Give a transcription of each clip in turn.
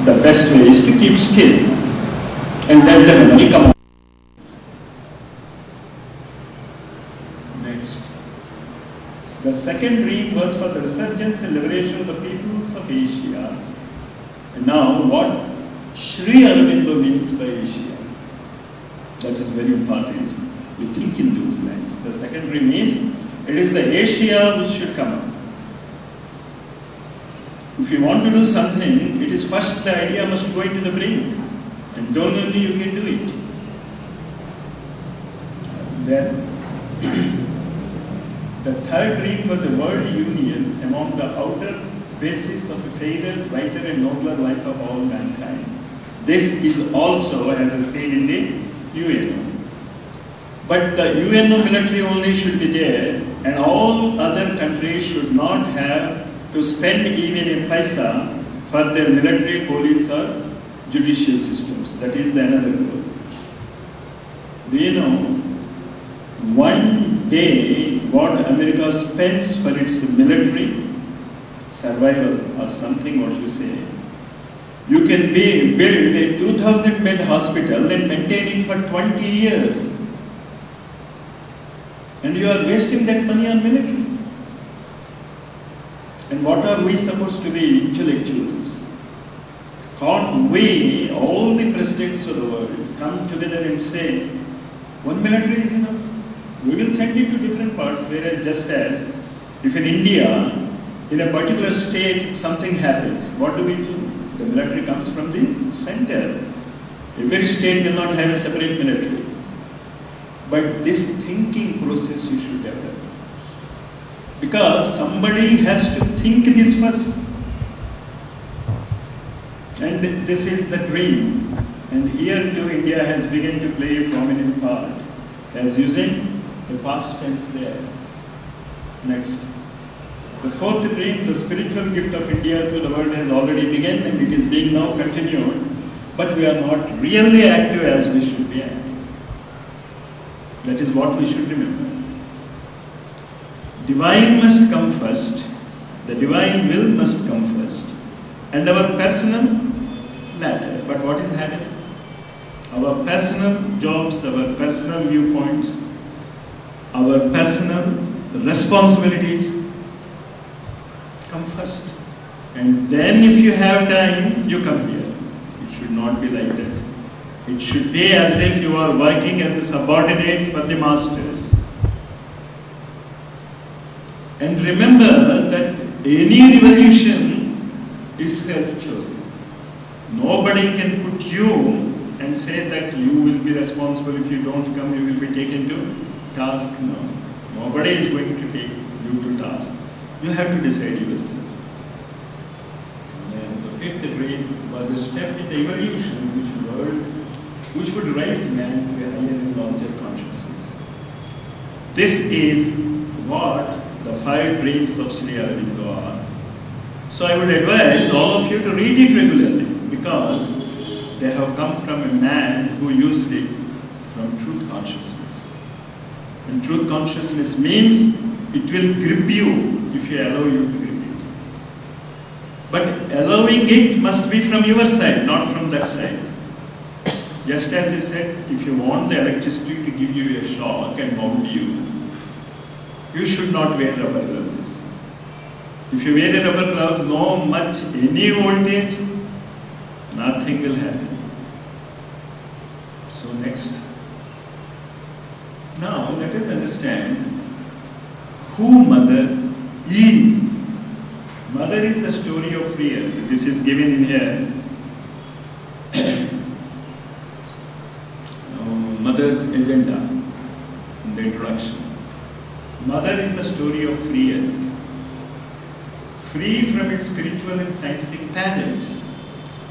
the best way is to keep still and let the memory come. Next. The second dream was for the resurgence and liberation of the peoples of Asia. And now, what Sri Aurobindo means by Asia, that is very important. You think in those lines. The second dream is, it is the Asia which should come up. If you want to do something, it is first the idea must go into the brain, and then only you can do it. Then, the third dream was a world union among the outer basis of a fairer, brighter and nobler life of all mankind. This is also, as I said, in the UNO. But the UNO military only should be there, and all other countries should not have to spend even a paisa for their military, police or judicial systems. That is the another goal. Do you know, one day what America spends for its military survival or something, what you say, you can build a 2,000 bed hospital and maintain it for 20 years. And you are wasting that money on military. And what are we supposed to be? Intellectuals. Can't we, all the presidents of the world, come together and say, one military is enough? We will send it to different parts, whereas just as if in India, in a particular state, something happens, what do we do? The military comes from the center. Every state will not have a separate military. But this thinking process you should develop. Because somebody has to think this first. And this is the dream. And here too India has begun to play a prominent part as using the past tense there. Next. The fourth dream, the spiritual gift of India to the world, has already begun and it is being now continued. But we are not really active as we should be active. That is what we should remember. Divine must come first, the divine will must come first, and our personal latter. But what is happening? Our personal jobs, our personal viewpoints, our personal responsibilities come first. And then if you have time, you come here. It should not be like that. It should be as if you are working as a subordinate for the masters. And remember that any revolution is self-chosen. Nobody can put you and say that you will be responsible. If you don't come, you will be taken to task. No. Nobody is going to take you to task. You have to decide yourself. And the fifth dream was a step in the evolution which would raise man to a higher and larger consciousness. This is what the 5 dreams of Sri Aurobindo are. So I would advise all of you to read it regularly because they have come from a man who used it from truth consciousness. And truth consciousness means it will grip you if you allow you to grip it. But allowing it must be from your side, not from that side. Just as he said, if you want the electricity to give you a shock and wound you, you should not wear rubber gloves. If you wear a rubber gloves, no much any voltage, nothing will happen. So next. Now let us understand who Mother is. Mother is the story of free earth. This is given in here. Mother's agenda in the introduction. Mother is the story of free earth. Free from its spiritual and scientific parents.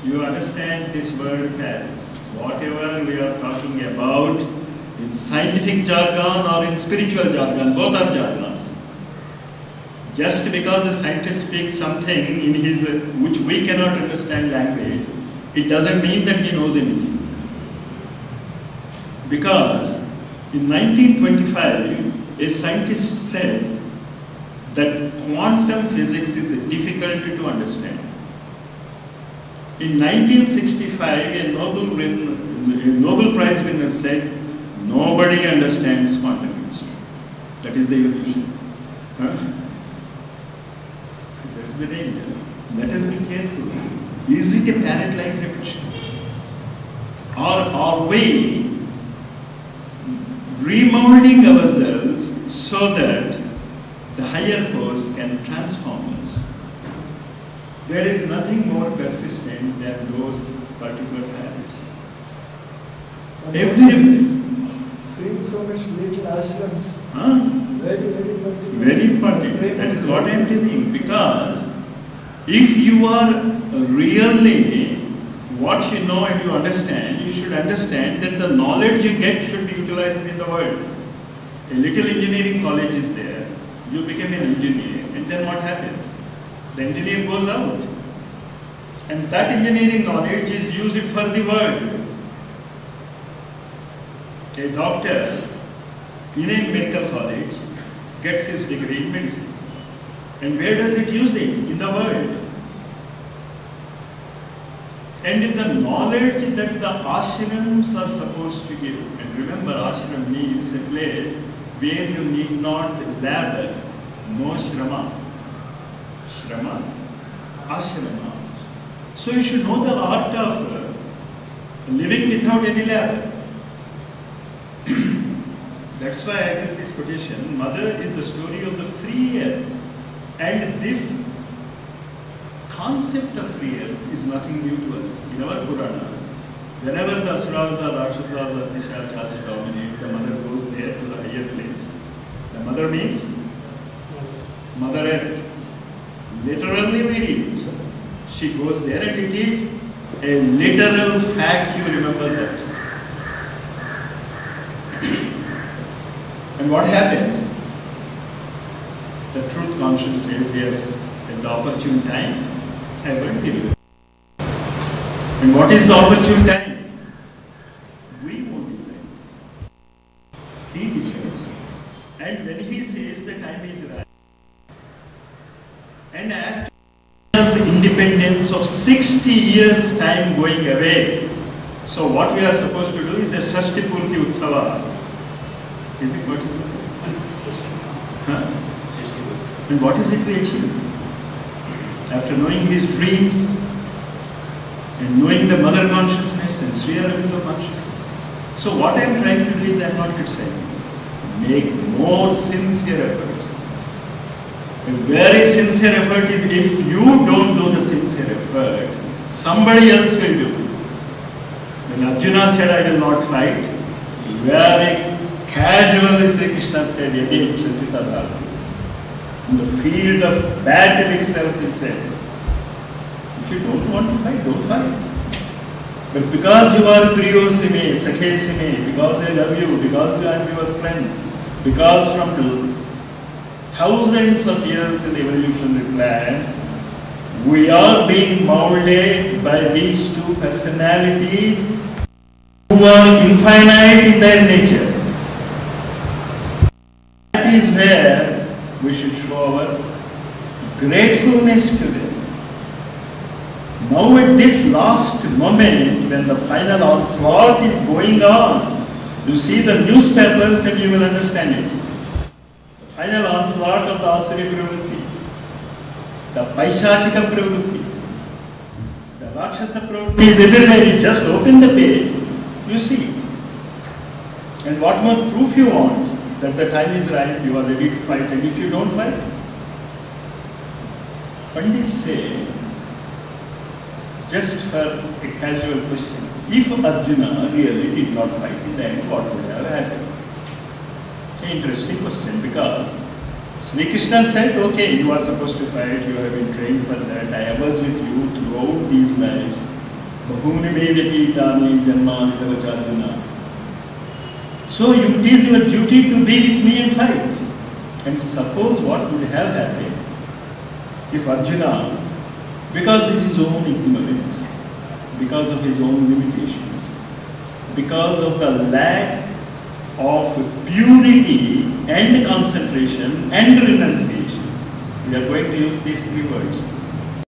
You understand this word parents. Whatever we are talking about in scientific jargon or in spiritual jargon, both are jargons. Just because a scientist speaks something in his which we cannot understand language, it doesn't mean that he knows anything. Because in 1925, a scientist said that quantum physics is difficult to understand. In 1965, a Nobel Prize winner said, nobody understands quantum chemistry. That is the evolution. Huh? That's the danger. Let us be careful. Is it a parrot-like repetition? Or are we remolding ourselves so that the higher force can transform us? There is nothing more persistent than those particular parrots. Free from its little ashrams. Huh? Very important. That is what I am telling. Because if you are really what you know and you understand, you should understand that the knowledge you get should be utilized in the world. A little engineering college is there. You become an engineer, and then what happens? The engineer goes out. And that engineering knowledge is used for the world. A doctor in a medical college gets his degree in medicine. And where does it use it? In the world. And if the knowledge that the ashrams are supposed to give, and remember, ashram means a place where you need not labor, no shrama. Shrama, ashrama. So you should know the art of living without any labor. That's why I did this quotation. Mother is the story of the free earth. And this concept of free earth is nothing new to us. In our Puranas, whenever the asuras or rakshasas or pishachas dominate, the mother goes there to the higher place. The mother means Mother Earth. Literally we read it. She goes there and it is a literal fact, you remember that. And what happens? The truth conscious says, yes, at the opportune time, I will give you. And what is the opportune time? We won't decide. He decides. And when he says the time is right, and after independence of 60 years time going away, so what we are supposed to do is a Shashti Purti Utsava. Is it what is it? Huh? And what is it we achieve? After knowing his dreams and knowing the mother consciousness and Sri Aurobindo consciousness. So what I am trying to do is I am not criticizing. Make more sincere efforts. A very sincere effort is if you don't do the sincere effort, somebody else will do. When Arjuna said, I will not fight, very casually Sri Krishna said, Yadi Ichchasita Dharma. In the field of battle itself, he said, if you don't want to fight, don't fight. But because you are Priyo Sime, Sakhe Sime, because I love you, because I am your friend, because from thousands of years in the evolutionary plan, we are being molded by these two personalities who are infinite in their nature. That is where we should show our gratefulness to them. Now at this last moment, when the final onslaught is going on, you see the newspapers and you will understand it. The final onslaught of the Asuri Pravritti, the Paishachika Pravritti, the Rakshasa Pravritti is everywhere. You just open the page, you see it. And what more proof you want that the time is right, you are ready to fight, and if you don't fight, Pandits say, just for a casual question, if Arjuna really did not fight in the end, what would have happened? An interesting question, because Sri Krishna said, okay, you are supposed to fight, you have been trained for that, I was with you throughout these lives. Bahumni me vyatitani janmani tava Arjuna. So it is your duty to be with me and fight. And suppose what would have happened if Arjuna, because of his own ignorance, because of his own limitations, because of the lack of purity and concentration and renunciation, we are going to use these three words.